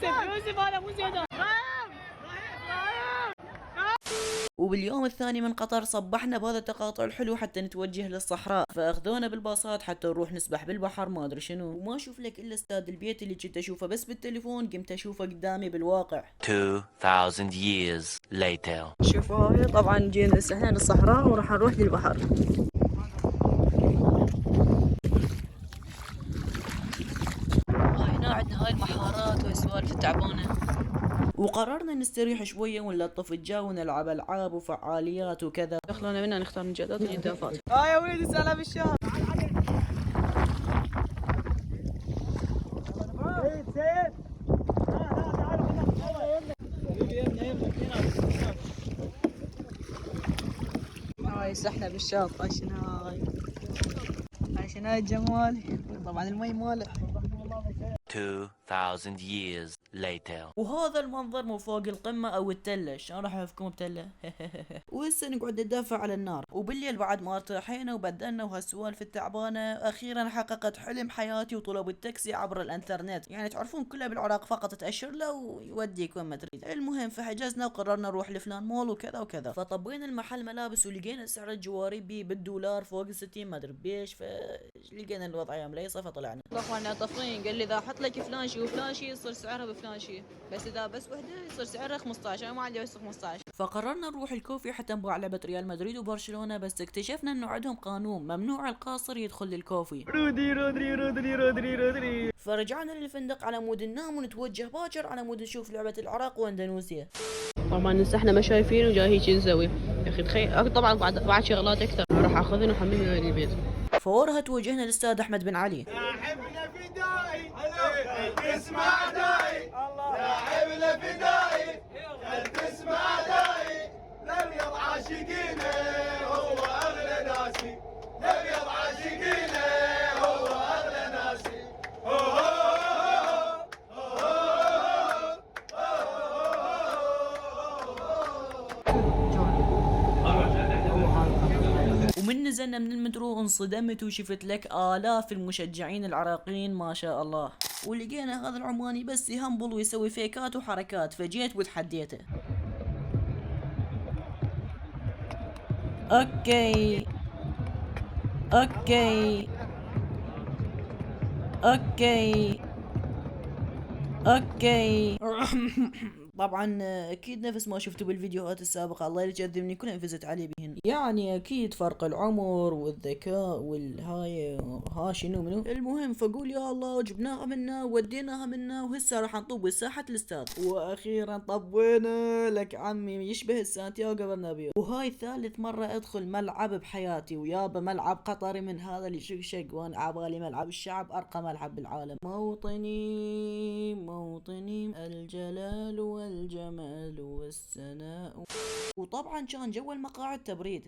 يوسف هذا مو زيدان. وباليوم الثاني من قطر صبحنا بهذا التقاطع الحلو حتى نتوجه للصحراء، فاخذونا بالباصات حتى نروح نسبح بالبحر ما ادري شنو، وما اشوف لك الا استاد البيت اللي كنت اشوفه بس بالتليفون قمت اشوفه قدامي بالواقع. 2000 years later. شوفوا هاي طبعا جينا هسه الصحراء وراح نروح للبحر. هنا عندنا هاي المحارات والسوالف التعبانه، وقررنا نستريح شويه ونلطف الجو ونلعب العاب وفعاليات وكذا. دخلونا منا نختار مجدات الجدافات. يا وليدي سلام الشهر. هاي سحنا بالشاط. عشان هاي الجمال. طبعا المي ماله. 2000 years later. وهذا المنظر مو فوق القمة او التلة، شلون راح افكم بتلة؟ وهسه نقعد ندافع على النار، وبالليل بعد ما ارتاحينا وبدلنا وهالسوالف التعبانة، اخيرا حققت حلم حياتي وطلب التاكسي عبر الانترنت، يعني تعرفون كلها بالعراق فقط تأشر له ويوديك وين ما تريد. المهم فحجزنا وقررنا نروح لفلان مول وكذا وكذا، فطبينا المحل ملابس ولقينا سعر الجواري بالدولار فوق 60 ما ادري بيش، فلقينا الوضعية مليصة فطلعنا. اخواننا طفرين قال لي اذا احط لك فلان شي وفلان شي يصير سعرها بفلان شي، بس اذا بس وحده يصير سعرها 15. انا ما عندي بس 15. فقررنا نروح الكوفي حتى نبغى لعبة ريال مدريد وبرشلونة، بس اكتشفنا انه عندهم قانون ممنوع القاصر يدخل للكوفي. رودري. فرجعنا للفندق على مود ننام ونتوجه باكر على مود نشوف لعبة العراق واندونيسيا. طبعا نحن ما شايفين وجاي هيك نسوي يا اخي تخيل. طبعا بعد شغلات اكثر راح اخذهم وحملهم البيت. فورها توجهنا للاستاذ احمد بن علي. لاعبنا فدائي تسمع داي، لاعبنا فدائي تسمع داي، لليض عاشقينه هو اغلى ناسي، لليض عاشقينه هو اغلى ناسي. ومن نزلنا من المترو انصدمت وشفت لك آلاف المشجعين العراقيين ما شاء الله، ولقينا هذا العماني بس يهمبل ويسوي فيكات وحركات، فجيت وتحديته. اوكي اوكي اوكي اوكي. طبعا اكيد نفس ما شفتوا بالفيديوهات السابقة، الله يجذبني كلهم فزت عليه بهن، يعني اكيد فرق العمر والذكاء والهاي ها شنو منو. المهم فقول يا الله جبناها منا وديناها منا، وهسه راح نطب ساحة الاستاد، واخيرا طبينا لك عمي يشبه السانتياغو برنابيو. وهاي ثالث مرة ادخل ملعب بحياتي، ويابا ملعب قطري من هذا اللي شقشق، وانا عبالي ملعب الشعب ارقى ملعب بالعالم. موطني الجلال والجمال والسناء. وطبعا كان جو المقاعد تبريد.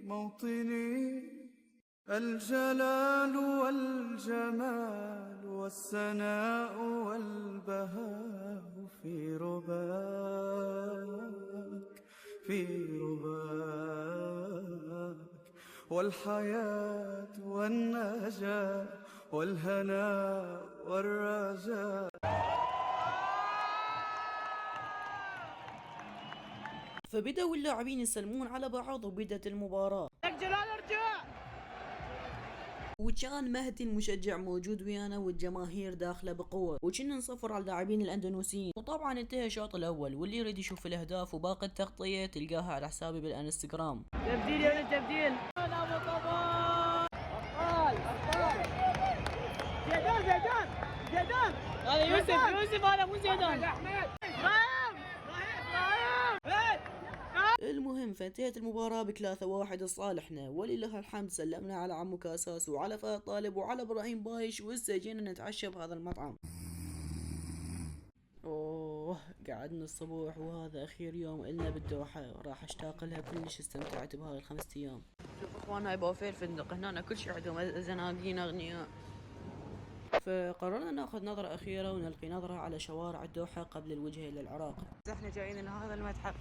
موطني الجلال والجمال والسناء والبهاء في رباك والحياة والنجاة والهناء والرجاء. فبدأوا اللاعبين يسلمون على بعض وبدأت المباراة. وكان مهدي المشجع موجود ويانا والجماهير داخله بقوه، وكنا نصفر على اللاعبين الاندونيسيين. وطبعا انتهى الشوط الاول، واللي يريد يشوف الاهداف وباقي التغطيه تلقاها على حسابي بالانستغرام. تبديل يا ولد تبديل. زيدان هذا يوسف هذا مو زيدان. المهم فانتهت المباراة ب3-1 لصالحنا، ولله الحمد. سلمنا على عمو كاساس وعلى فهد طالب وعلى ابراهيم بايش، وهسه جينا نتعشى بهذا المطعم. اوه قعدنا الصبح، وهذا اخير يوم النا بالدوحة، راح اشتاق لها كلش. استمتعت بهاي ال5 ايام. شوف اخوان هاي بوفيه الفندق، هنا كل شي عندهم زناقين اغنياء. فقررنا ناخذ نظرة أخيرة ونلقي نظرة على شوارع الدوحة قبل الوجهة إلى العراق. احنا جايين لهذا المتحف،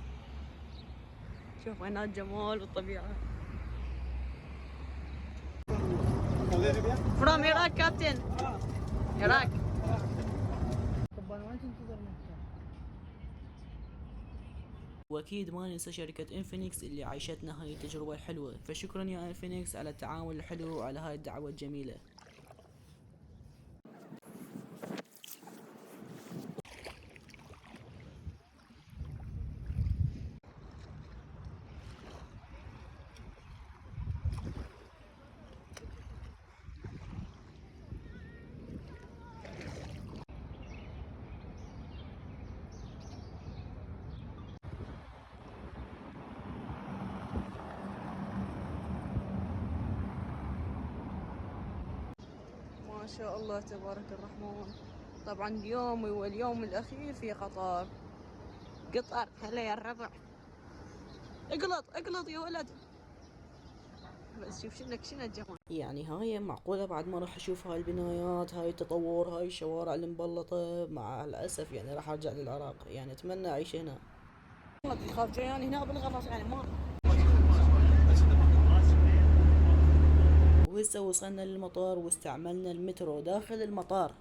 شوف هنا الجمال والطبيعة. From Iraq, Captain. Iraq. طب أنا وين تنتظر منك؟ واكيد ما ننسى شركة انفينكس اللي عيشتنا هاي التجربة الحلوة، فشكرا يا انفينكس على التعامل الحلو وعلى هاي الدعوة الجميلة. ما شاء الله تبارك الرحمن. طبعا اليوم هو اليوم الأخير في قطر. قطر هلا يا الربع. اقلط يا ولد. بس شوف شنو الجمال. يعني هاي معقولة بعد ما راح اشوف هاي البنايات، هاي التطور، هاي الشوارع المبلطة؟ مع الأسف يعني راح ارجع للعراق، يعني اتمنى اعيش هنا. والله تخاف جاياني هنا بالغلط يعني ما. وهسه وصلنا للمطار واستعملنا المترو داخل المطار.